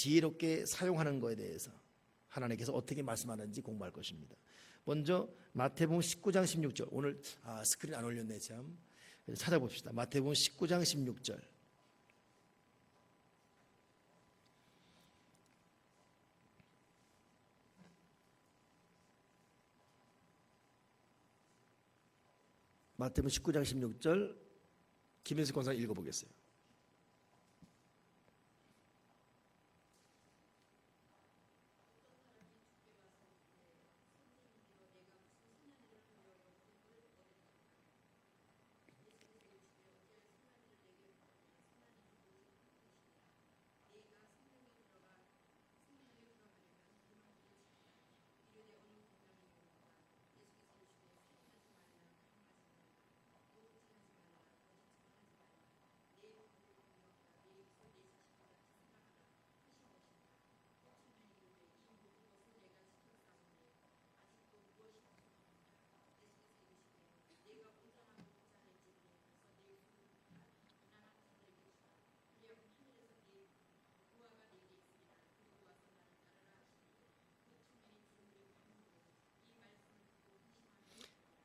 지혜롭게 사용하는 것에 대해서 하나님께서 어떻게 말씀하는지 공부할 것입니다. 먼저 마태복음 19장 16절. 오늘 스크린 안 올렸네 참. 찾아봅시다. 마태복음 19장 16절. 마태복음 19장 16절 김현수 권사 읽어보겠어요.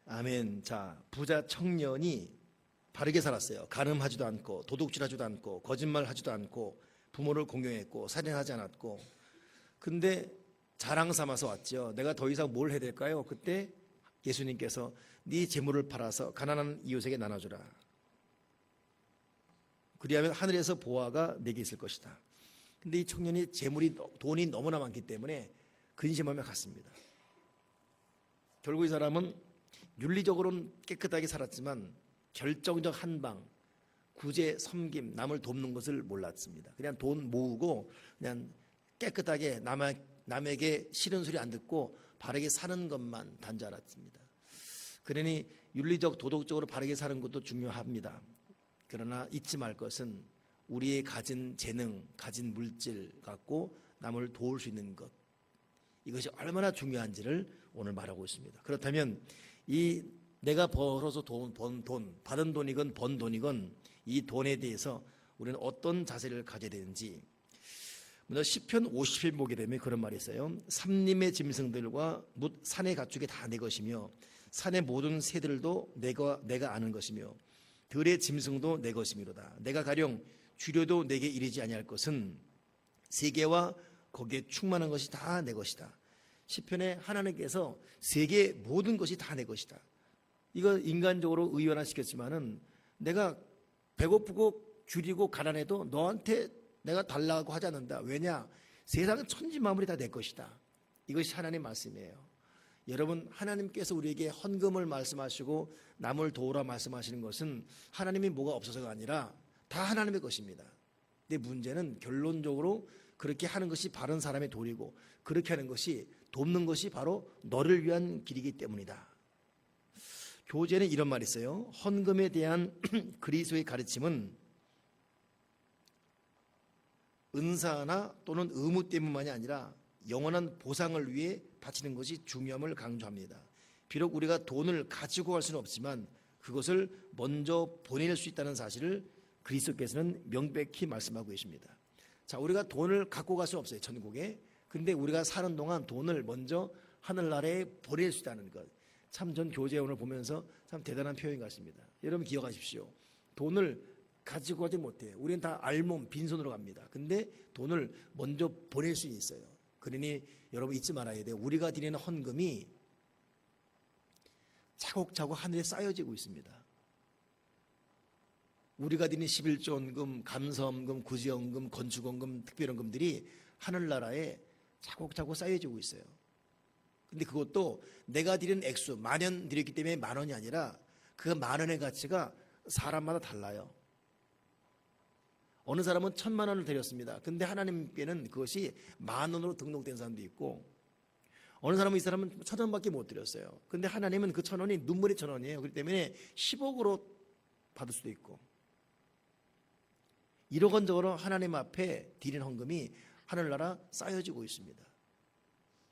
아멘. 자, 부자 청년이 바르게 살았어요. 간음하지도 않고 도둑질하지도 않고 거짓말하지도 않고 부모를 공경했고 살인하지 않았고. 근데 자랑 삼아서 왔죠. 내가 더 이상 뭘 해야 될까요? 그때 예수님께서 네 재물을 팔아서 가난한 이웃에게 나눠주라. 그리하면 하늘에서 보화가 내게 있을 것이다. 근데 이 청년이 돈이 너무나 많기 때문에 근심하며 갔습니다. 결국 이 사람은 윤리적으로는 깨끗하게 살았지만 결정적 한방, 구제, 섬김, 남을 돕는 것을 몰랐습니다. 그냥 돈 모으고 그냥 깨끗하게 남에게 싫은 소리 안 듣고 바르게 사는 것만 단지 알았습니다. 그러니 윤리적, 도덕적으로 바르게 사는 것도 중요합니다. 그러나 잊지 말 것은 우리의 가진 재능, 가진 물질 갖고 남을 도울 수 있는 것, 이것이 얼마나 중요한지를 오늘 말하고 있습니다. 그렇다면 이 내가 벌어서 번 돈, 받은 돈이건 번 돈이건 이 돈에 대해서 우리는 어떤 자세를 가져야 되는지. 먼저 시편 50편 보게 되면 그런 말이 있어요. 삼림의 짐승들과 뭇 산의 가축이 다 내 것이며 산의 모든 새들도 내가 아는 것이며 들의 짐승도 내 것이미로다. 내가 가령 주려도 내게 이르지 아니할 것은 세계와 거기에 충만한 것이 다 내 것이다. 시편에 하나님께서 세계 모든 것이 다 내 것이다. 이거 인간적으로 의연화시켰지만은 내가 배고프고 줄이고 가난해도 너한테 내가 달라고 하지 않는다. 왜냐? 세상은 천지 만물이 다 내 것이다. 이것이 하나님의 말씀이에요. 여러분, 하나님께서 우리에게 헌금을 말씀하시고 남을 도우라 말씀하시는 것은 하나님이 뭐가 없어서가 아니라 다 하나님의 것입니다. 근데 문제는 결론적으로 그렇게 하는 것이 바른 사람의 도리고 그렇게 하는 것이 돕는 것이 바로 너를 위한 길이기 때문이다. 교재는 이런 말이 있어요. 헌금에 대한 그리스도의 가르침은 은사나 또는 의무 때문만이 아니라 영원한 보상을 위해 바치는 것이 중요함을 강조합니다. 비록 우리가 돈을 가지고 갈 수는 없지만 그것을 먼저 보낼 수 있다는 사실을 그리스도께서는 명백히 말씀하고 계십니다. 자, 우리가 돈을 갖고 갈 수는 없어요, 천국에. 근데 우리가 사는 동안 돈을 먼저 하늘나라에 보낼 수 있다는 것. 참 전 교재 오늘 보면서 참 대단한 표현 같습니다. 여러분 기억하십시오. 돈을 가지고 가지 못해요. 우리는 다 알몸 빈손으로 갑니다. 근데 돈을 먼저 보낼 수 있어요. 그러니 여러분 잊지 말아야 돼요. 우리가 드리는 헌금이 차곡차곡 하늘에 쌓여지고 있습니다. 우리가 드리는 11조원금, 감사원금, 구제원금, 건축원금, 특별원금들이 하늘나라에 차곡차곡 쌓여지고 있어요. 근데 그것도 내가 드리는 액수, 10,000원 드렸기 때문에 10,000원이 아니라 그 10,000원의 가치가 사람마다 달라요. 어느 사람은 1,000,000원을 드렸습니다. 근데 하나님께는 그것이 10,000원으로 등록된 사람도 있고, 어느 사람은 이 사람은 1,000원밖에 못 드렸어요. 근데 하나님은 그 1,000원이 눈물의 1,000원이에요. 그렇기 때문에 10억으로 받을 수도 있고, 1억 원적으로 하나님 앞에 드린 헌금이 하늘나라 쌓여지고 있습니다.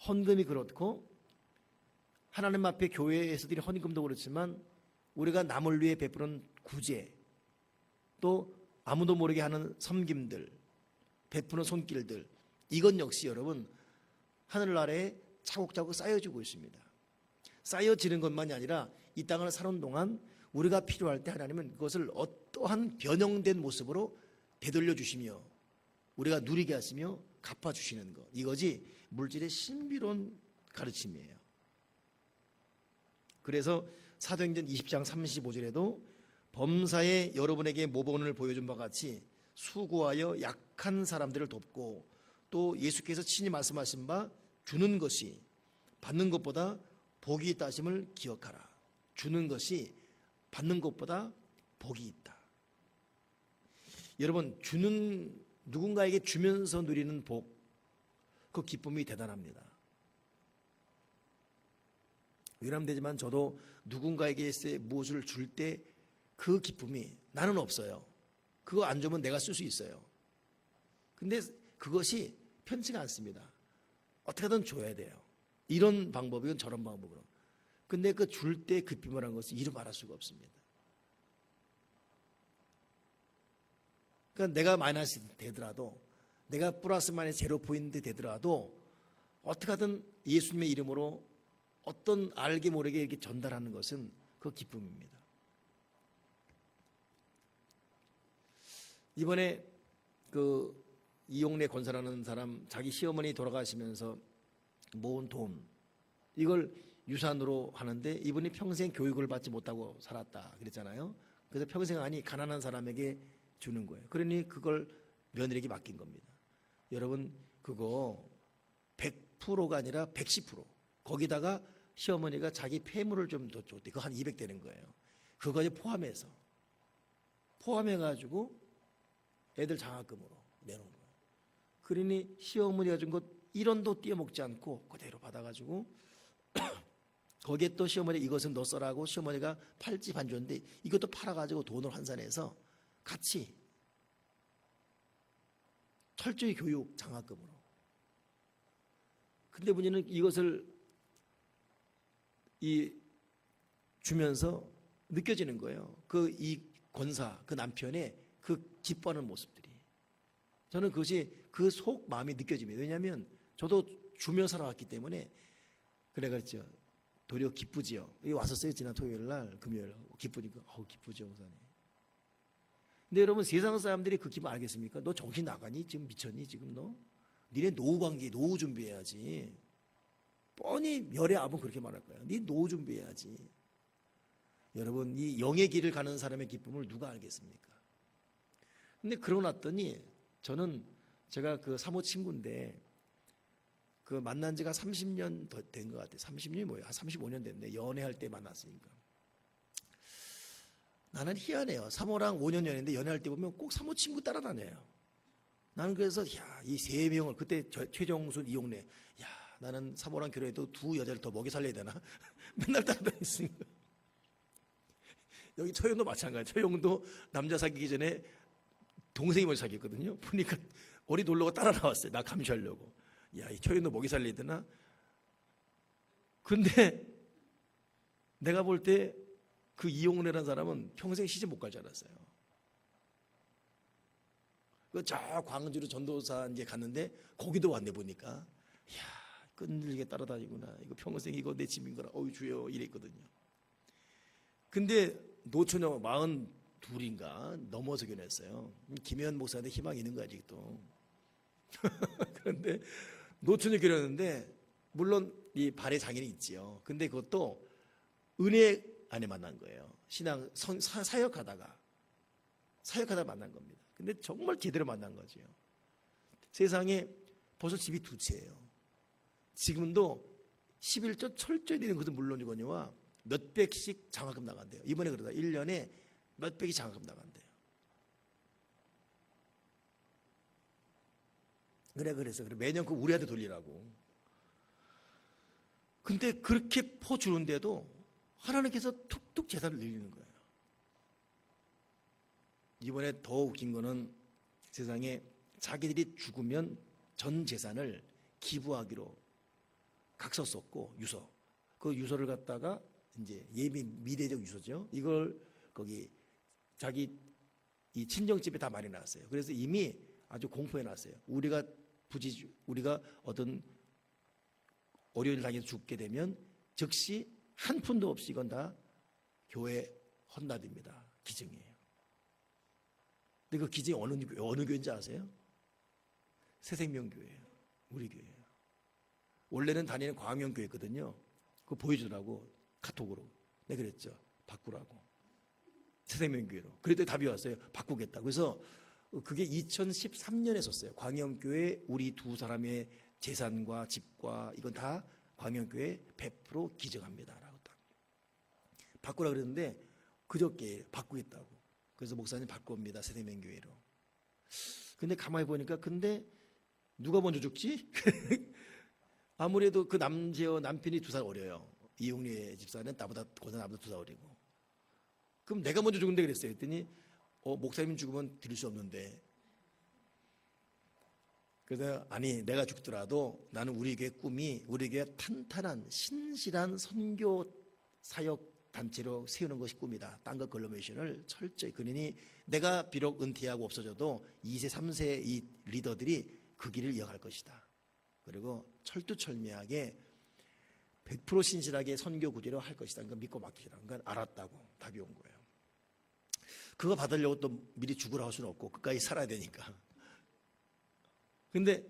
헌금이 그렇고 하나님 앞에 교회에서 드린 헌금도 그렇지만 우리가 남을 위해 베푸는 구제, 또 아무도 모르게 하는 섬김들, 베푸는 손길들, 이것 역시 여러분 하늘나라에 차곡차곡 쌓여지고 있습니다. 쌓여지는 것만이 아니라 이 땅을 사는 동안 우리가 필요할 때 하나님은 그것을 어떠한 변형된 모습으로 되돌려 주시며 우리가 누리게 하시며 갚아주시는 것, 이것이 물질의 신비로운 가르침이에요. 그래서 사도행전 20장 35절에도 범사에 여러분에게 모범을 보여준 바와 같이 수고하여 약한 사람들을 돕고 또 예수께서 친히 말씀하신 바 주는 것이 받는 것보다 복이 있다 하심을 기억하라. 주는 것이 받는 것보다 복이 있다. 여러분, 누군가에게 주면서 누리는 복, 그 기쁨이 대단합니다. 유람되지만 저도 누군가에게 무엇을 줄 때 그 기쁨이 나는 없어요. 그거 안 주면 내가 쓸 수 있어요. 근데 그것이 편치가 않습니다. 어떻게든 줘야 돼요. 이런 방법이건 저런 방법으로. 근데 그 줄 때 기쁨을 한 것은 이루 말할 수가 없습니다. 그러니까 내가 마이너스 되더라도, 내가 플러스 마이너스 제로 포인트 되더라도 어떻게 하든 예수님의 이름으로 어떤 알게 모르게 이렇게 전달하는 것은 그 기쁨입니다. 이번에 그 이용래 권사라는 사람, 자기 시어머니 돌아가시면서 모은 돈, 이걸 유산으로 하는데 이분이 평생 교육을 받지 못하고 살았다 그랬잖아요. 그래서 평생 아니 가난한 사람에게 주는 거예요. 그러니 그걸 며느리에게 맡긴 겁니다. 여러분, 그거 100%가 아니라 110%, 거기다가 시어머니가 자기 폐물을 좀 더 줬대. 그거 한 200 되는 거예요. 그거에 포함해가지고 애들 장학금으로 내놓은 거예요. 그러니 시어머니가 준 것 1원도 띄어먹지 않고 그대로 받아가지고 거기에 또 시어머니 이것은 너 써라고 시어머니가 팔찌 반 줬는데 이것도 팔아가지고 돈을 환산해서 같이 철저히 교육 장학금으로. 근데 문제는 이것을 주면서 느껴지는 거예요. 이 권사, 그 남편의 그 기뻐하는 모습들이. 저는 그것이 그 속 마음이 느껴집니다. 왜냐하면 저도 주며 살아왔기 때문에. 그래 그랬죠. 도리어 기쁘지요. 여기 왔었어요. 지난 토요일 날, 금요일 날. 기쁘니까 기쁘죠, 목사님. 근데 여러분, 세상 사람들이 그 기분 알겠습니까? 너 정신 나가니? 지금 미쳤니? 지금 너? 니네 노후 관계, 노후 준비해야지. 뻔히 멸의 압은 그렇게 말할 거야. 네 노후 준비해야지. 여러분, 이 영의 길을 가는 사람의 기쁨을 누가 알겠습니까? 근데 그러고 났더니 제가 그 사모 친구인데 그 만난 지가 30년 더 된 것 같아요. 30년이 뭐예요? 한 35년 됐네. 연애할 때 만났으니까. 나는 희한해요. 사모랑 5년 연애인데 연애할 때 보면 꼭 사모 친구 따라다녀요. 나는 그래서 이 세 명을 그때 최정순, 이용래, 나는 사모랑 결혼해도 두 여자를 더 먹여 살려야 되나? 맨날 따라다녔으니까. 여기 처형도 마찬가지예요. 처형도 남자 사귀기 전에 동생이 먼저 사귀었거든요. 보니까 어디 놀러가 따라 나왔어요. 나 감시하려고. 이 처형도 먹여 살려야 되나? 근데 내가 볼 때 그 이용래라는 사람은 평생 시집 못 갈 줄 알았어요. 저 광주로 전도사 이제 갔는데 거기도 왔네 보니까. 끈질게 따라다니구나. 이거 평생 이거 내 짐인 거라. 주여 이랬거든요. 근데 노처녀 42인가 넘어서 결혼했어요. 김혜연 목사한테 희망이 있는 거야 아직도. 그런데 노처녀 결혼했는데 물론 이 발의 장애는 있지요. 근데 그것도 은혜 안에 만난 거예요. 신앙 사역하다가 만난 겁니다. 근데 정말 제대로 만난 거죠. 세상에 벌써 집이 두 채예요. 지금도 11조 철저히 되는 것은 물론이거니와 몇백씩 장학금 나간대요. 이번에 그러다 1년에 몇백이 장학금 나간대요. 그래서 매년 그 우리한테 돌리라고. 근데 그렇게 퍼주는데도 하나님께서 툭툭 재산을 늘리는 거예요. 이번에 더 웃긴 거는 세상에 자기들이 죽으면 전 재산을 기부하기로 각서 썼고 유서. 그 유서를 갖다가 이제 미래적 유서죠. 이걸 거기 자기 이 친정집에 다 마련해 놨어요. 그래서 이미 아주 공포해 놨어요. 우리가 우리가 어떤 어려운 일 당해서 죽게 되면 즉시 한 푼도 없이 이건 다 교회 헌납입니다. 기증이에요. 근데 그 기증이 어느 교회인지 아세요? 새생명교회예요. 우리 교회예요. 원래는 다니는 광명교회거든요. 그거 보여주더라고 카톡으로. 내가 그랬죠. 바꾸라고. 새생명교회로. 그랬더니 답이 왔어요. 바꾸겠다. 그래서 그게 2013년에 썼어요. 광영교회 우리 두 사람의 재산과 집과 이건 다 광영교회 100% 기증합니다. 라고 딱. 바꾸라 그랬는데 그저께 바꾸겠다고. 그래서 목사님 바꿉니다. 새생명교회로. 근데 가만히 보니까 근데 누가 먼저 죽지? 아무래도 그 남편이 2살 어려요. 이용리 집사는 나보다 2살 어리고. 그럼 내가 먼저 죽은데 그랬어요. 그랬더니 목사님 죽으면 드릴 수 없는데. 그래서 아니 내가 죽더라도 나는 우리 교회 꿈이 우리 교회 탄탄한 신실한 선교 사역 단체로 세우는 것이 꿈이다. 딴 거 글로메이션을 철저히. 그러니 내가 비록 은퇴하고 없어져도 2세 3세 이 리더들이 그 길을 이어갈 것이다. 그리고 철두철미하게 100% 신실하게 선교 구제로 할 것이다. 그러니까 믿고 맡기라. 그러니까 알았다고 답이 온 거예요. 그거 받으려고 또 미리 죽으라 할 수는 없고 끝까지 살아야 되니까. 근데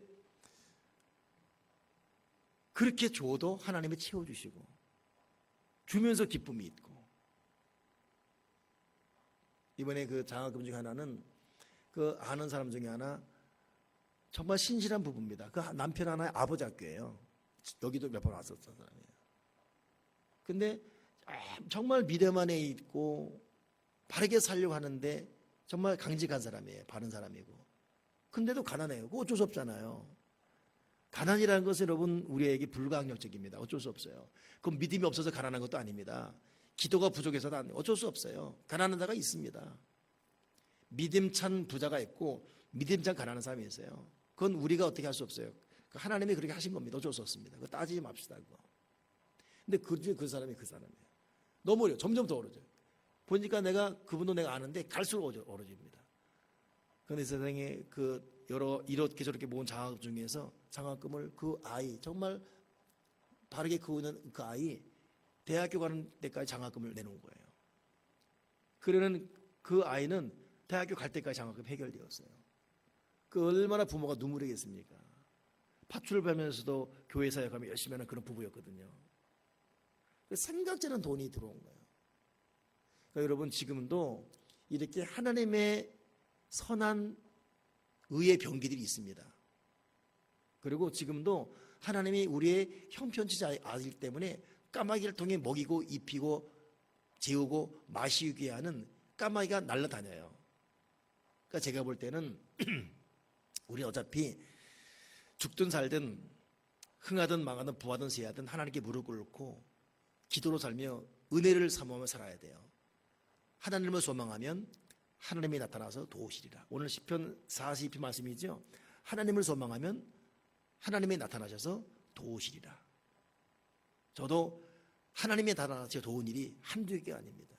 그렇게 줘도 하나님이 채워주시고 주면서 기쁨이 있고. 이번에 그 장학금 중에 하나는 그 아는 사람 중에 하나 정말 신실한 부부입니다. 그 남편 하나의 아버지 학교예요. 여기도 몇 번 왔었던 사람이에요. 근데 정말 미래만 안에 있고 바르게 살려고 하는데 정말 강직한 사람이에요. 바른 사람이고. 근데도 가난해요. 그거 어쩔 수 없잖아요. 가난이라는 것은 여러분 우리에게 불가항력적입니다. 어쩔 수 없어요. 그건 믿음이 없어서 가난한 것도 아닙니다. 기도가 부족해서도 어쩔 수 없어요. 가난한 자가 있습니다. 믿음찬 부자가 있고 믿음찬 가난한 사람이 있어요. 그건 우리가 어떻게 할 수 없어요. 하나님이 그렇게 하신 겁니다. 어쩔 수 없습니다. 그거 따지지 맙시다. 그거. 근데 그 사람이 그 사람이에요. 너무 어려워. 점점 더 어려워져요. 보니까 그분도 내가 아는데 갈수록 어려집니다. 그런데 세상에 이렇게 저렇게 모은 장학금 중에서 장학금을 그 아이, 정말 바르게 크우는 그 아이, 대학교 가는 때까지 장학금을 내놓은 거예요. 그러는 그 아이는 대학교 갈 때까지 장학금 해결되었어요. 그 얼마나 부모가 눈물이겠습니까? 파출을 뵈면서도 교회 사역하며 열심히 하는 그런 부부였거든요. 생각지는 돈이 들어온 거예요. 그러니까 여러분 지금도 이렇게 하나님의 선한 의의 병기들이 있습니다. 그리고 지금도 하나님이 우리의 형편치자 아이들 때문에 까마귀를 통해 먹이고 입히고 재우고 마시게 하는 까마귀가 날아다녀요. 그러니까 제가 볼 때는 우리 어차피 죽든 살든 흥하든 망하든 부하든 세하든 하나님께 무릎 꿇고 기도로 살며 은혜를 사모하며 살아야 돼요. 하나님을 소망하면 하나님이 나타나서 도우시리라. 오늘 시편 42편 말씀이죠. 하나님을 소망하면 하나님이 나타나셔서 도우시리라. 저도 하나님이 나타나서 도운 일이 한두 개가 아닙니다.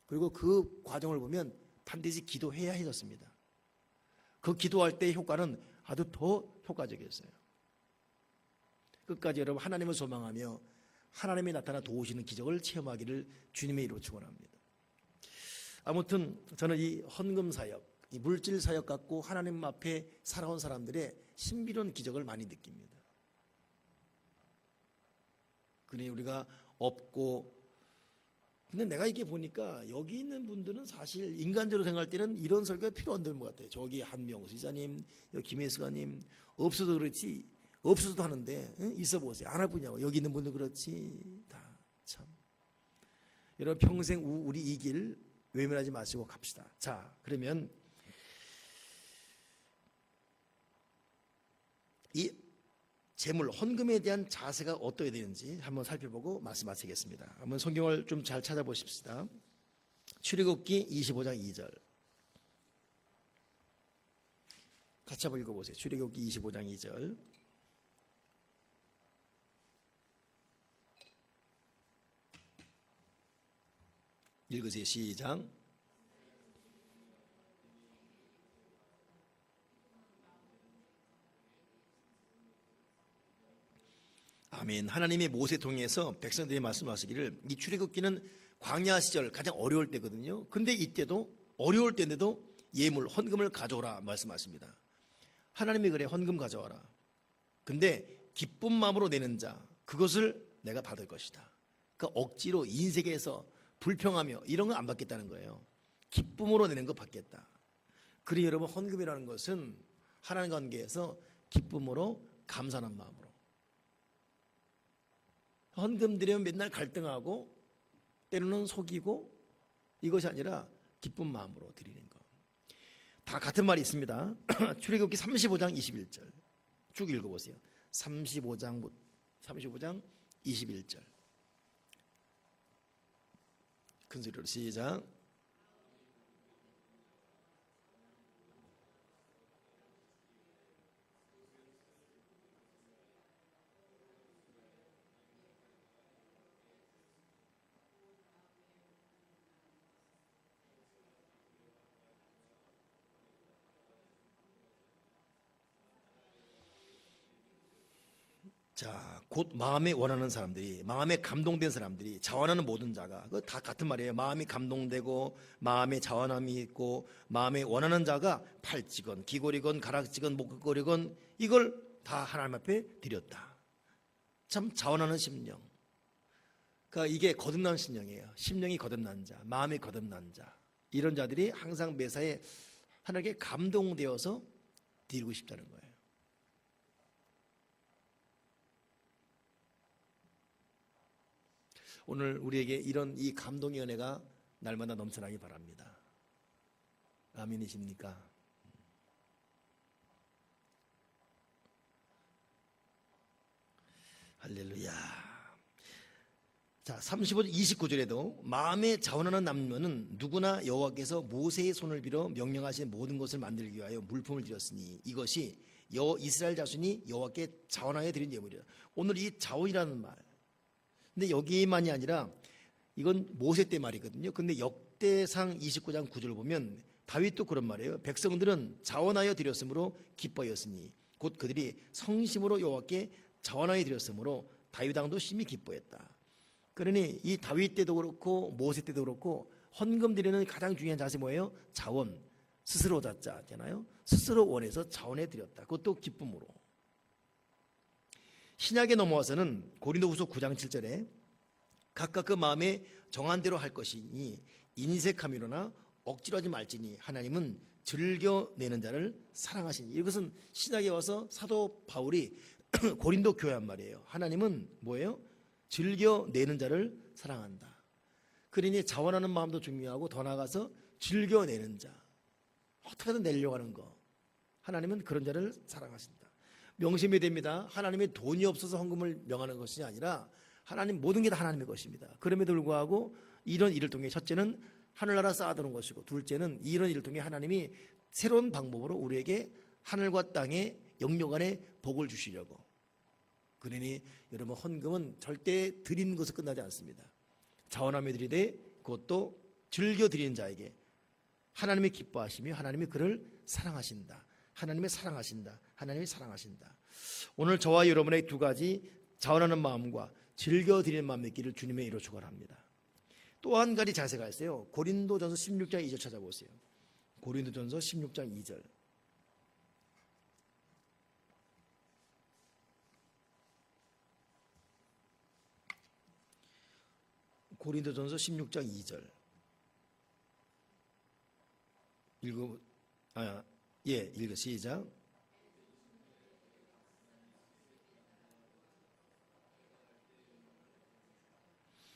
그리고 그 과정을 보면 반드시 기도해야 해졌습니다. 그 기도할 때의 효과는 아주 더 효과적이었어요. 끝까지 여러분 하나님을 소망하며 하나님이 나타나 도우시는 기적을 체험하기를 주님의 이름으로 축원합니다. 아무튼 저는 이 헌금 사역, 이 물질 사역 갖고 하나님 앞에 살아온 사람들의 신비로운 기적을 많이 느낍니다. 그러니 우리가 없고, 근데 내가 이게 보니까 여기 있는 분들은 사실 인간적으로 생각할 때는 이런 설교가 필요 안 되는 것 같아요. 저기 한명수 이사님, 여기 김혜수가님 없어도 그렇지, 없어도 하는데 있어 보세요. 안 할 뿐이냐고. 여기 있는 분들 그렇지. 다 참. 여러분 평생 우리 이 길 외면하지 마시고 갑시다. 자, 그러면 이 재물, 헌금에 대한 자세가 어떠해야 되는지 한번 살펴보고 말씀 마치겠습니다. 한번 성경을 좀 잘 찾아보십시다. 출애굽기 25장 2절. 같이 한번 읽어보세요. 출애굽기 25장 2절. 읽으세요. 시작. 아멘. 하나님의 모세 통해서 백성들이 말씀하시기를 이 출애굽기는 광야 시절 가장 어려울 때거든요. 근데 이때도 어려울 때인데도 예물 헌금을 가져오라 말씀하십니다. 하나님이 그래, 헌금 가져와라. 근데 기쁜 마음으로 내는 자, 그것을 내가 받을 것이다. 그러니까 억지로 인색에서 불평하며 이런 거 안 받겠다는 거예요. 기쁨으로 내는 거 받겠다. 그러니 여러분, 헌금이라는 것은 하나님 관계에서 기쁨으로 감사하는 마음으로. 헌금 드리면 맨날 갈등하고 때로는 속이고, 이것이 아니라 기쁜 마음으로 드리는 것. 다 같은 말이 있습니다. 출애굽기 35장 21절 쭉 읽어보세요. 35장 21절 큰 소리로 시작. 자, 곧 마음에 원하는 사람들이, 마음에 감동된 사람들이, 자원하는 모든 자가, 그거 다 같은 말이에요. 마음이 감동되고 마음에 자원함이 있고 마음에 원하는 자가 팔찌건 귀걸이건 가락지건 목걸이건 이걸 다 하나님 앞에 드렸다. 참 자원하는 심령. 그러니까 이게 거듭난 심령이에요. 심령이 거듭난 자, 마음이 거듭난 자, 이런 자들이 항상 매사에 하나님께 감동되어서 드리고 싶다는 거예요. 오늘 우리에게 이런 이 감동의 은혜가 날마다 넘쳐나기 바랍니다. 아멘이십니까? 할렐루야. 자, 35절 29절에도 마음에 자원하는 남녀는 누구나 여호와께서 모세의 손을 빌어 명령하신 모든 것을 만들기 위하여 물품을 드렸으니 이것이 이스라엘 자손이 여호와께 자원하여 드린 예물이라. 오늘 이 자원이라는 말, 근데 여기만이 아니라 이건 모세 때 말이거든요. 근데 역대상 29장 9절을 보면 다윗도 그런 말이에요. 백성들은 자원하여 드렸으므로 기뻐하였으니 곧 그들이 성심으로 여호와께 자원하여 드렸으므로 다윗 왕도 심히 기뻐했다. 그러니 이 다윗 때도 그렇고 모세 때도 그렇고 헌금 드리는 가장 중요한 자세 뭐예요? 자원, 스스로 자자잖아요. 스스로 원해서 자원해 드렸다. 그것도 기쁨으로. 신약에 넘어와서는 고린도후서 9장 7절에 각각 그 마음에 정한 대로 할 것이니 인색함이로나 억지로 하지 말지니 하나님은 즐겨내는 자를 사랑하시니. 이것은 신약에 와서 사도 바울이 고린도 교회 한 말이에요. 하나님은 뭐예요? 즐겨내는 자를 사랑한다. 그러니 자원하는 마음도 중요하고 더 나아가서 즐겨내는 자, 어떻게든 내려고 하는 거, 하나님은 그런 자를 사랑하신다. 명심이 됩니다. 하나님의 돈이 없어서 헌금을 명하는 것이 아니라 하나님 모든 게 다 하나님의 것입니다. 그럼에도 불구하고 이런 일을 통해 첫째는 하늘나라 쌓아두는 것이고, 둘째는 이런 일을 통해 하나님이 새로운 방법으로 우리에게 하늘과 땅의 영육간의 복을 주시려고. 그러니 여러분, 헌금은 절대 드리는 것을 끝나지 않습니다. 자원하며 드리되 그것도 즐겨 드리는 자에게 하나님이 기뻐하시며 하나님이 그를 사랑하신다. 하나님이 사랑하신다. 하나님이 사랑하신다. 오늘 저와 여러분의 두 가지 자원하는 마음과 즐겨 드리는 마음의 길을 주님의 이로 축원합니다. 또 한 가지 자세가 있어요. 고린도전서 16장 2절 찾아보세요. 고린도전서 16장 2절. 고린도전서 16장 2절. 읽어 시작.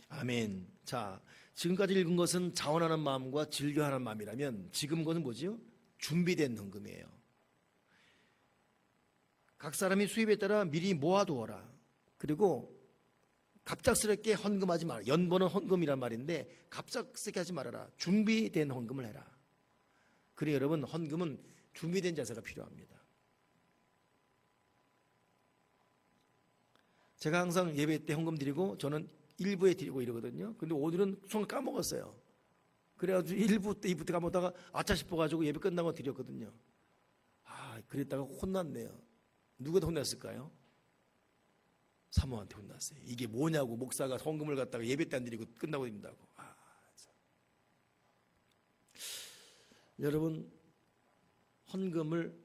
아멘. 자, 지금까지 읽은 것은 자원하는 마음과 즐겨하는 마음이라면 지금 것은 뭐지요? 준비된 헌금이에요. 각 사람이 수입에 따라 미리 모아두어라. 그리고 갑작스럽게 헌금하지 마라. 연보는 헌금이란 말인데 갑작스럽게 하지 말아라. 준비된 헌금을 해라. 그래 여러분, 헌금은 준비된 자세가 필요합니다. 제가 항상 예배 때 헌금 드리고 저는 1부에 드리고 이러거든요. 근데 오늘은 순간 까먹었어요. 그래가지고 1부 때 2부 때 까먹다가 아차 싶어가지고 예배 끝나고 드렸거든요. 그랬다가 혼났네요. 누가 더 혼났을까요? 사모한테 혼났어요. 이게 뭐냐고, 목사가 헌금을 갖다가 예배 때 안 드리고 끝나고 드린다고. 여러분, 헌금을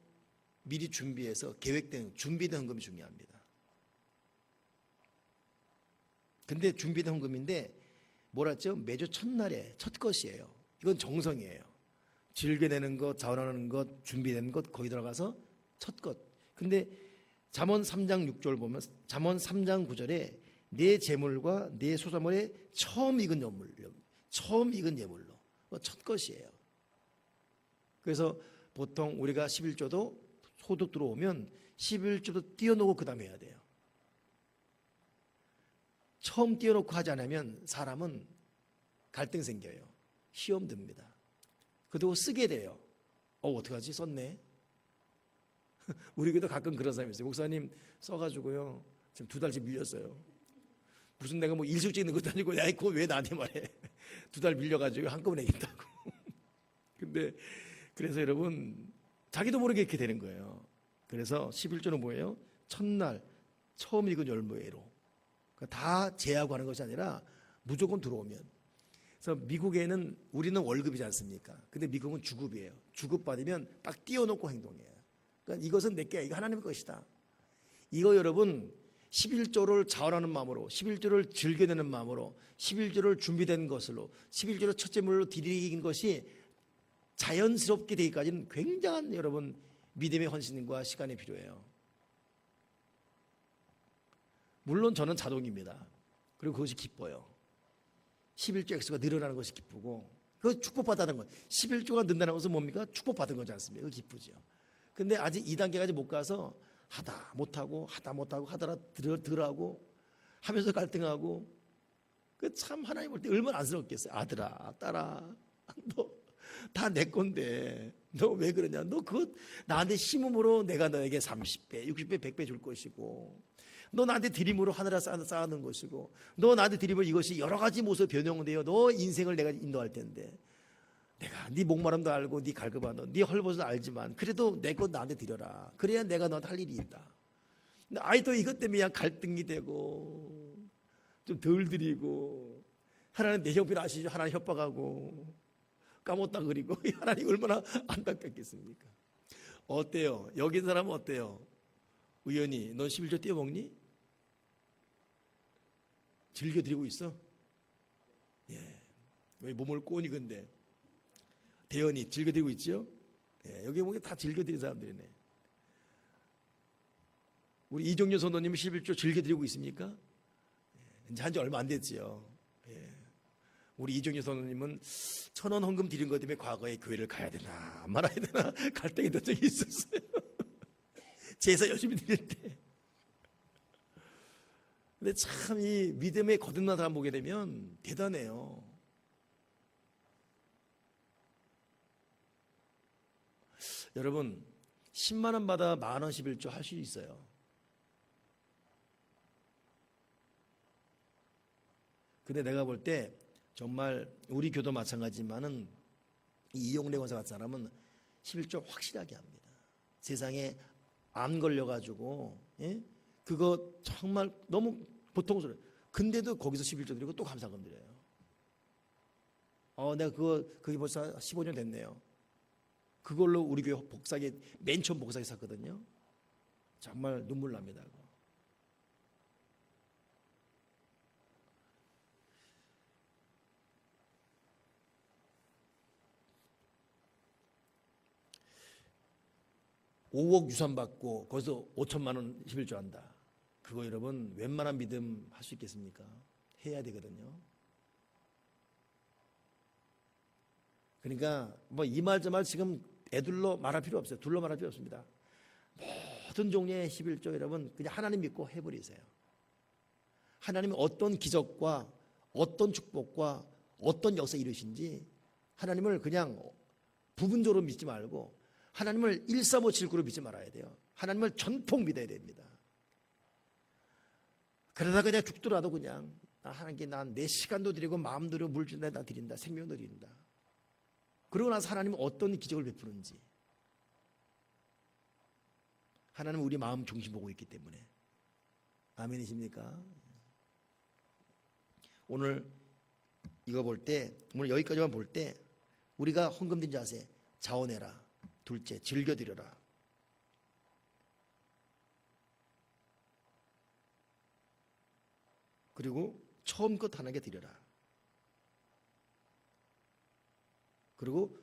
미리 준비해서 계획된, 준비된 헌금이 중요합니다. 근데 준비된 헌금인데 뭐랬죠? 매주 첫날에 첫 것이에요. 이건 정성이에요. 즐겨내는 것, 자원하는 것, 준비된 것 거기 들어가서 첫 것. 근데 잠언 3장 6절 보면, 잠언 3장 9절에 내 재물과 내 소자물에 처음 익은 예물로, 처음 익은 예물로, 첫 것이에요. 그래서 보통 우리가 11조도 소득 들어오면 11조도 띄워놓고 그 다음에 해야 돼요. 처음 띄워놓고 하지 않으면 사람은 갈등 생겨요. 시험 듭니다. 그리고 쓰게 돼요. 어떡하지? 썼네. 우리 교회도 가끔 그런 사람이 있어요. 목사님 써가지고요, 지금 2달째 밀렸어요. 무슨 내가 뭐 일수증 있는 것도 아니고, 야, 그거 왜 나한테 말해. 2달 밀려가지고 한꺼번에 내겠다고. 근데 그래서 여러분, 자기도 모르게 이렇게 되는 거예요. 그래서 11조는 뭐예요? 첫날 처음 익은 열무예로. 그러니까 다 제하고 하는 것이 아니라 무조건 들어오면. 그래서 미국에는, 우리는 월급이지 않습니까? 근데 미국은 주급이에요. 주급 받으면 딱 띄워놓고 행동해요. 그러니까 이것은 내게, 이거 하나님의 것이다. 이거 여러분, 11조를 자원하는 마음으로, 11조를 즐겨내는 마음으로, 11조를 준비된 것으로, 11조를 첫째 물로 드리는 것이 자연스럽게 되기까지는 굉장한 여러분 믿음의 헌신과 시간이 필요해요. 물론 저는 자동입니다. 그리고 그것이 기뻐요. 11조 액수가 늘어나는 것이 기쁘고, 그거 축복받았다는 거예요. 11조가 는다는 것은 뭡니까? 축복받은 거지 않습니까? 그거 기쁘죠. 근데 아직 2단계까지 못 가서 하다 못하고 하다라 덜하고 하면서 갈등하고, 그 참 하나님 볼 때 얼마나 안쓰럽겠어요. 아들아, 딸아, 너 다 내 건데 너 왜 그러냐? 너 그거 나한테 심음으로 내가 너에게 30배, 60배, 100배 줄 것이고, 너 나한테 드림으로 하늘에 쌓는 것이고, 너 나한테 드림으로 이것이 여러 가지 모습 변형되어 너 인생을 내가 인도할 텐데, 내가 네 목마름도 알고 네 갈급함도, 네 헐벗도 알지만 그래도 내 것 나한테 드려라. 그래야 내가 너한테 할 일이 있다. 근데 아이도 이것 때문에 그냥 갈등이 되고 좀 덜 드리고, 하나님 내 형편 아시죠? 하나님 협박하고 까먹다 그리고 하나님 얼마나 안타깝겠습니까? 어때요? 여기 있는 사람은 어때요? 의원이, 넌 11조 띄워먹니? 즐겨드리고 있어? 예. 왜 몸을 꼬니 근데? 대연이 즐겨드리고 있죠? 예. 여기 보면 다 즐겨드리는 사람들이네. 우리 이종료 선도님은 11조 즐겨드리고 있습니까? 예. 이제 한지 얼마 안 됐지요. 예. 우리 이종료 선도님은 1,000원 헌금 드린 것 때문에 과거에 교회를 가야 되나 말아야 되나 갈등이 된 적이 있었어요. 제사 열심히 드릴 때. 근데 참 이 믿음의 거듭난 사람 보게 되면 대단해요. 여러분, 10만 원 받아 10,000원 11조 할 수 있어요. 근데 내가 볼 때 정말 우리 교도 마찬가지지만은 이용래 권사 같은 사람은 11조 확실하게 합니다. 세상에 암 걸려가지고, 예? 그거 정말 너무 보통스러워요. 근데도 거기서 11조 드리고 또 감사금 드려요. 내가 그게 벌써 15년 됐네요. 그걸로 우리 교회 복사기, 맨 처음 복사기 샀거든요. 정말 눈물 납니다. 5억 유산 받고 거기서 5천만 원 11조 한다. 그거 여러분 웬만한 믿음 할 수 있겠습니까? 해야 되거든요. 그러니까 뭐 이 말 저 말 지금 애둘러 말할 필요 없어요. 둘러 말할 필요 없습니다. 모든 종류의 11조 여러분 그냥 하나님 믿고 해버리세요. 하나님이 어떤 기적과 어떤 축복과 어떤 역사 이루신지 하나님을 그냥 부분적으로 믿지 말고 하나님을 13579로 믿지 말아야 돼요. 하나님을 전폭 믿어야 됩니다. 그러다 그냥 죽더라도 그냥 하나님께 난 내 시간도 드리고 마음도 드리고 물질도 다 드린다. 생명도 드린다. 그러고 나서 하나님은 어떤 기적을 베푸는지 하나님은 우리 마음 중심 보고 있기 때문에 아멘이십니까? 오늘 이거 볼 때, 오늘 여기까지만 볼 때 우리가 헌금된 자세, 자원해라. 둘째, 즐겨드려라. 그리고 처음껏 하나님께 드려라. 그리고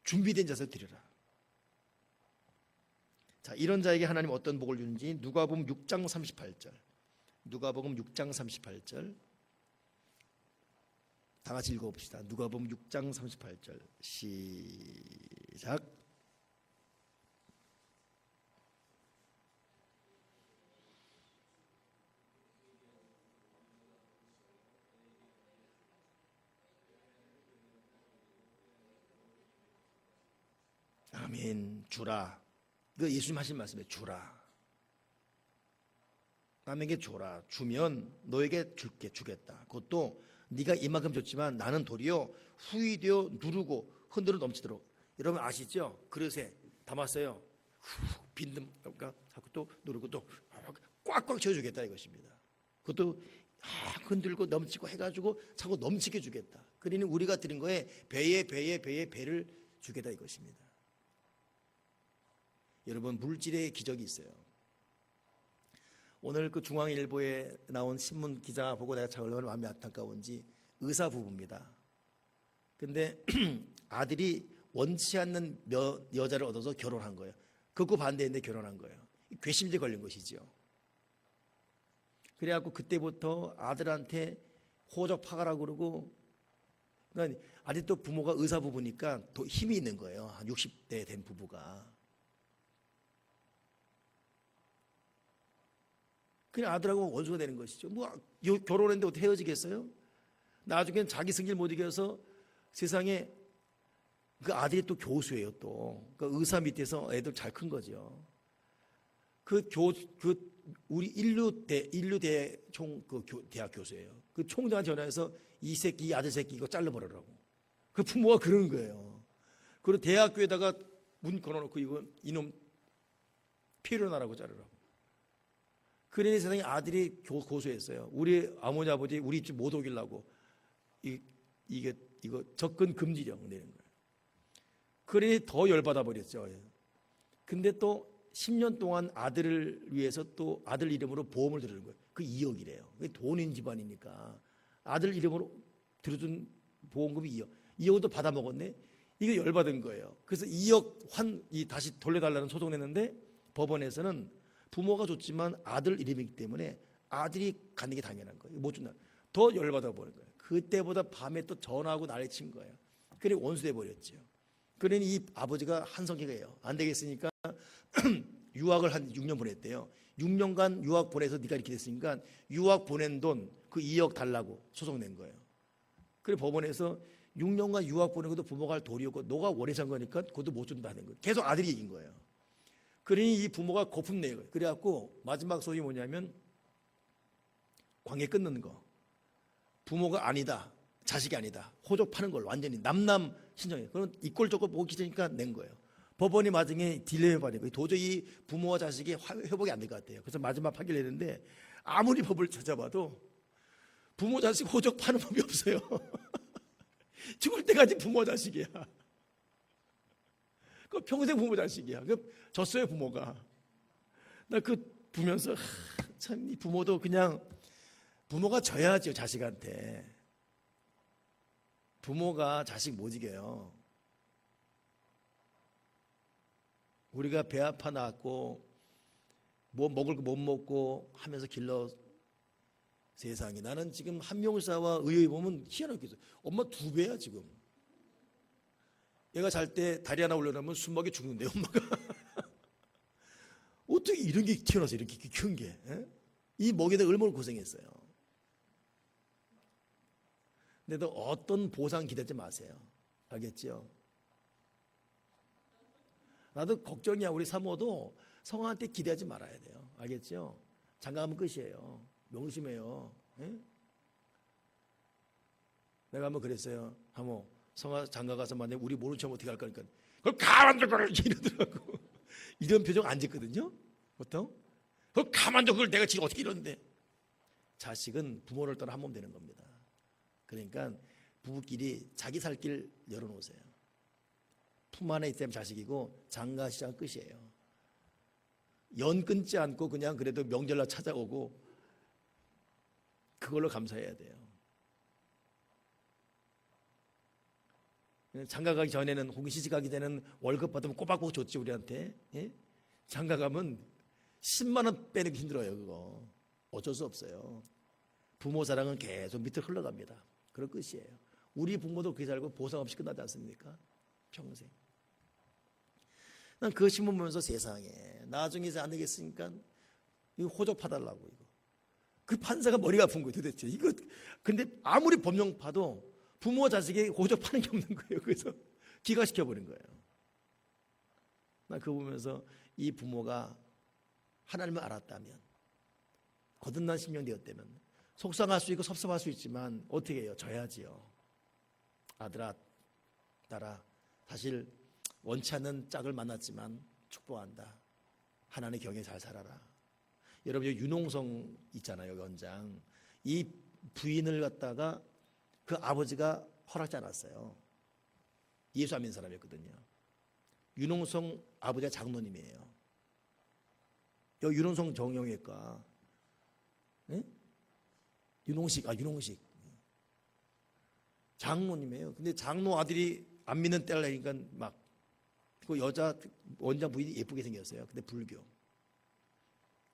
준비된 자세 드려라. 자, 이런 자에게 하나님 어떤 복을 주는지 누가복음 6장 38절. 누가복음 6장 38절. 다 같이 읽어봅시다. 누가복음 6장 38절. 시작. 아멘. 주라. 그 예수님 하신 말씀에 주라. 남에게 줘라. 주면 너에게 줄게, 주겠다. 그것도 네가 이만큼 줬지만 나는 도리어 후이 되어 누르고 흔들어 넘치도록. 여러분 아시죠? 그릇에 담았어요. 빈틈 그러니까 자꾸 또 누르고 또 꽉꽉 채워주겠다 이것입니다. 그것도 흔들고 넘치고 해가지고 자꾸 넘치게 주겠다. 그러니 우리가 드린 거에 배에 배를 주겠다 이것입니다. 여러분 물질의 기적이 있어요. 오늘 그 중앙일보에 나온 신문 기자 보고 내가 참 얼마나 마음이 안타까운지 의사 부부입니다. 근데 아들이 원치 않는 여자를 얻어서 결혼한 거예요. 극구 반대했는데 결혼한 거예요. 괘씸죄 걸린 것이죠. 그래갖고 그때부터 아들한테 호적 파가라고 그러고, 그러니까 아직도 부모가 의사 부부니까 더 힘이 있는 거예요. 한 60대 된 부부가. 그냥 아들하고 원수가 되는 것이죠. 뭐 결혼했는데 어떻게 헤어지겠어요? 나중엔 자기 승질 못 이겨서 세상에 그 아들이 또 교수예요. 또 그 의사 밑에서 애들 잘 큰 거죠. 우리 인류대 대학 교수예요. 그 총장한테 전화해서 이 아들 새끼 이거 잘라버리라고. 그 부모가 그러는 거예요. 그리고 대학교에다가 문 걸어놓고 이놈 피해를 나라고 자르라고. 그러니 세상에 아들이 고소했어요. 우리 어머니 아버지 우리 집 못 오기려고 이거 접근 금지령 내는 거예요. 그러니 더 열받아 버렸죠. 근데 또 10년 동안 아들을 위해서 또 아들 이름으로 보험을 들어준 거예요. 그 2억이래요. 돈인 집안이니까 아들 이름으로 들어준 보험금이 2억. 2억도 받아 먹었네. 이거 열받은 거예요. 그래서 2억 다시 돌려달라는 소송을 했는데 법원에서는 부모가 줬지만 아들 이름이기 때문에 아들이 갖는 게 당연한 거예요. 못 준다. 더 열받아 버린 거예요. 그때보다 밤에 또 전화하고 난리 친 거예요. 그래 원수돼 버렸죠. 그러니 이 아버지가 한성기가예요. 안 되겠으니까 유학을 한 6년 보냈대요. 6년간 유학 보내서 네가 이렇게 됐으니까 유학 보낸 돈 그 2억 달라고 소송 낸 거예요. 그래 법원에서 6년간 유학 보낸 것도 부모가 할 도리였고 너가 원해서 한 거니까 그것도 못 준다는 거예요. 계속 아들이 이긴 거예요. 그러니 이 부모가 거품 내요. 그래갖고 마지막 소리 뭐냐면 관계 끊는 거. 부모가 아니다. 자식이 아니다. 호적 파는 걸 완전히 남남 신청해요. 그럼 이꼴저꼴 보기 싫으니까 낸 거예요. 법원이 나중에 딜레이 받은 거예요. 도저히 부모와 자식이 회복이 안 될 것 같아요. 그래서 마지막 판결을 했는데 아무리 법을 찾아봐도 부모 자식 호적 파는 법이 없어요. 죽을 때까지 부모 자식이야. 그 평생 부모 자식이야. 그 졌어요 부모가. 나 그 보면서 참 이 부모도 그냥 부모가 져야죠 자식한테. 부모가 자식 못 이겨요. 우리가 배 아파 낳았고 뭐 먹을 거 못 먹고 하면서 길러 세상에. 나는 지금 한명사와 의회 보면 희한하게 있어요. 엄마 2배야 지금. 얘가 잘 때 다리 하나 올려놓으면 숨막이 죽는데 엄마가. 어떻게 이런 게 튀어나와서 이렇게 큰 게. 이 먹이다 얼마나 고생했어요. 근데도 어떤 보상 기대지 마세요. 알겠죠? 나도 걱정이야. 우리 사모도 성화한테 기대하지 말아야 돼요. 알겠죠? 장가가면 끝이에요. 명심해요. 내가 한번 그랬어요. 사모 성화 장가가서 만약에 우리 모른 척 어떻게 할 거니까 그걸 가만둬 이러더라고. 이런 표정 안 짓거든요 보통. 그걸 가만둬. 그걸 내가 지금 어떻게 이러는데. 자식은 부모를 떠나 한 몸 되는 겁니다. 그러니까 부부끼리 자기 살 길 열어놓으세요. 품 안에 있으면 자식이고 장가 시장 끝이에요. 연 끊지 않고 그냥 그래도 명절날 찾아오고 그걸로 감사해야 돼요. 장가 가기 전에는 혹은 시집 가기 전에는 월급 받으면 꼬박꼬박 줬지 우리한테. 예? 장가 가면 10만 원 빼내기 힘들어요. 그거 어쩔 수 없어요. 부모 사랑은 계속 밑으로 흘러갑니다. 그런 끝이에요. 우리 부모도 그렇게 살고 보상 없이 끝나지 않습니까? 평생. 난 그 신문 보면서 세상에 나중에 이제 안 되겠으니까 이거 호적 파달라고 이거. 그 판사가 머리가 아픈 거예요 도대체. 이거 근데 아무리 법령 파도 부모 자식이 호적 파는 게 없는 거예요. 그래서 기각시켜 버린 거예요. 난 그거 보면서 이 부모가 하나님을 알았다면 거듭난 심령 되었다면 속상할 수 있고 섭섭할 수 있지만 어떻게 해요? 져야지요. 아들아 딸아 사실 원치 않는 짝을 만났지만 축복한다. 하나님의 경에 잘 살아라. 여러분 여기 윤홍성 있잖아요. 원장. 이 부인을 갖다가 그 아버지가 허락지 않았어요. 예수 안 믿는 사람이었거든요. 윤홍성 아버지가 장로님이에요. 여기 윤홍성 정형외과 네? 윤홍식 장로님이에요. 근데 장로 아들이 안 믿는 딸이니까 막 그 여자 원장 부인이 예쁘게 생겼어요. 근데 불교.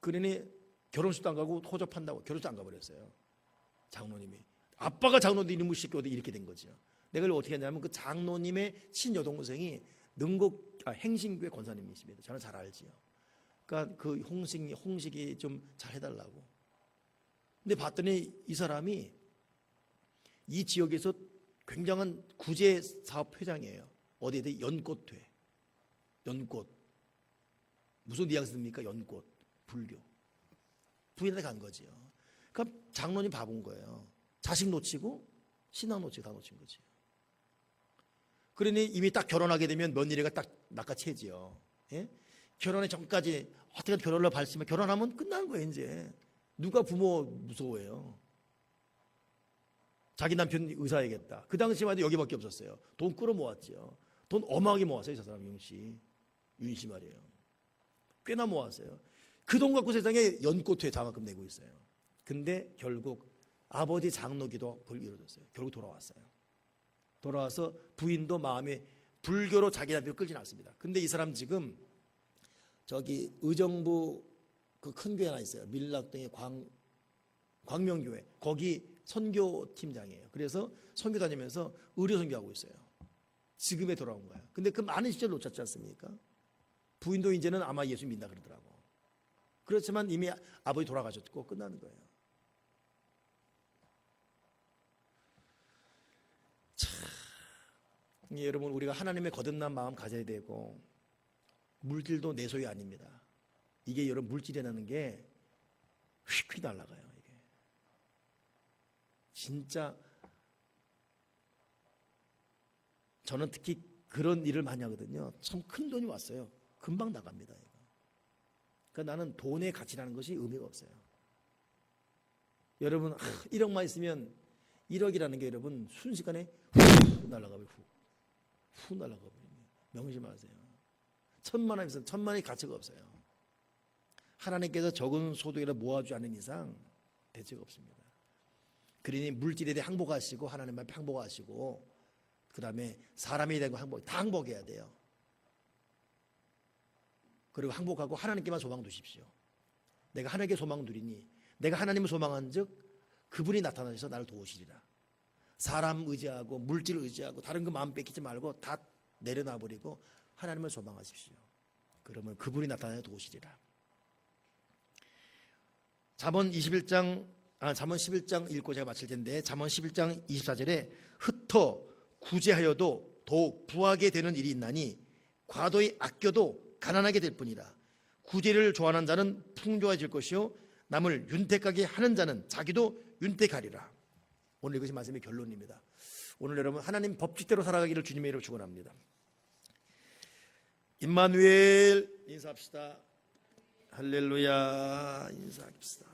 그러니 결혼식도 안 가고 호적 판다고 결혼식 안 가버렸어요. 장로님이. 아빠가 장로인데 이놈의 새끼 어디 이렇게 된 거죠. 내가 이걸 어떻게 했냐면 그 장로님의 친여동생이 행신교회 권사님이십니다. 저는 잘 알지요. 그러니까 그 홍식이 좀 잘 해달라고. 근데 봤더니 이 사람이 이 지역에서 굉장한 구제 사업 회장이에요. 어디에 연꽃회. 연꽃. 무슨 뉘앙스입니까? 연꽃. 불교. 부인한테 간 거지요. 그러니까 장로님 바본 거예요. 자식 놓치고 신앙 놓치고 다 놓친 거지. 그러니 이미 딱 결혼하게 되면 며느리가 딱 낚아채지요. 예? 결혼의 전까지 어떻게 결혼을 발치면 결혼하면 끝나는 거예요. 이제 누가 부모 무서워해요. 자기 남편 의사야겠다. 그 당시만 해도 여기밖에 없었어요. 돈 끌어 모았죠. 돈 어마하게 모았어요. 저 사람 윤씨 말이에요. 꽤나 모았어요. 그 돈 갖고 세상에 연꽃회 장학금 내고 있어요. 근데 결국 아버지 장로기도 이루어졌어요. 결국 돌아왔어요. 돌아와서 부인도 마음에 불교로 자기 남편을 끌진 않습니다. 근데 이 사람 지금 저기 의정부 그 큰 교회 하나 있어요. 밀락동의 광명교회. 거기 선교팀장이에요. 그래서 선교 다니면서 의료 선교하고 있어요. 지금에 돌아온 거야. 근데 그 많은 시절 놓쳤지 않습니까? 부인도 이제는 아마 예수 믿는다 그러더라고. 그렇지만 이미 아버지 돌아가셨고 끝나는 거예요. 여러분 우리가 하나님의 거듭난 마음 가져야 되고 물질도 내 소유 아닙니다. 이게 여러분 물질이라는 게 휙휙 날아가요. 이게 진짜 저는 특히 그런 일을 많이 하거든요. 참 큰 돈이 왔어요. 금방 나갑니다. 이거. 그러니까 나는 돈의 가치라는 것이 의미가 없어요. 여러분 1억만 있으면 1억이라는 게 여러분 순식간에 훅 날아가요. 훅 날아가버립니다. 명심하세요. 1,000만 원 있으면 1,000만 원의 가치가 없어요. 하나님께서 적은 소득이라 모아주지 않는 이상 대책 없습니다. 그러니 물질에 대해 항복하시고 하나님만 항복하시고 그 다음에 사람에 대한 항복 다 항복해야 돼요. 그리고 항복하고 하나님께만 소망 두십시오. 내가 하나님께 소망 두리니 내가 하나님을 소망한 즉 그분이 나타나셔서 나를 도우시리라. 사람 의지하고 물질 의지하고 다른 거 마음 뺏기지 말고 다 내려놔버리고 하나님을 소망하십시오. 그러면 그분이 나타나서 도우시리라. 잠언 11장 읽고 제가 마칠 텐데 잠언 11장 24절에 흩어 구제하여도 더욱 부하게 되는 일이 있나니 과도히 아껴도 가난하게 될 뿐이라. 구제를 좋아하는 자는 풍조해질 것이요 남을 윤택하게 하는 자는 자기도 윤택하리라. 오늘 이것이 말씀의 결론입니다. 오늘 여러분 하나님 법칙대로 살아가기를 주님의 이름으로 축원합니다. 임마누엘 인사합시다. 할렐루야. 인사합시다.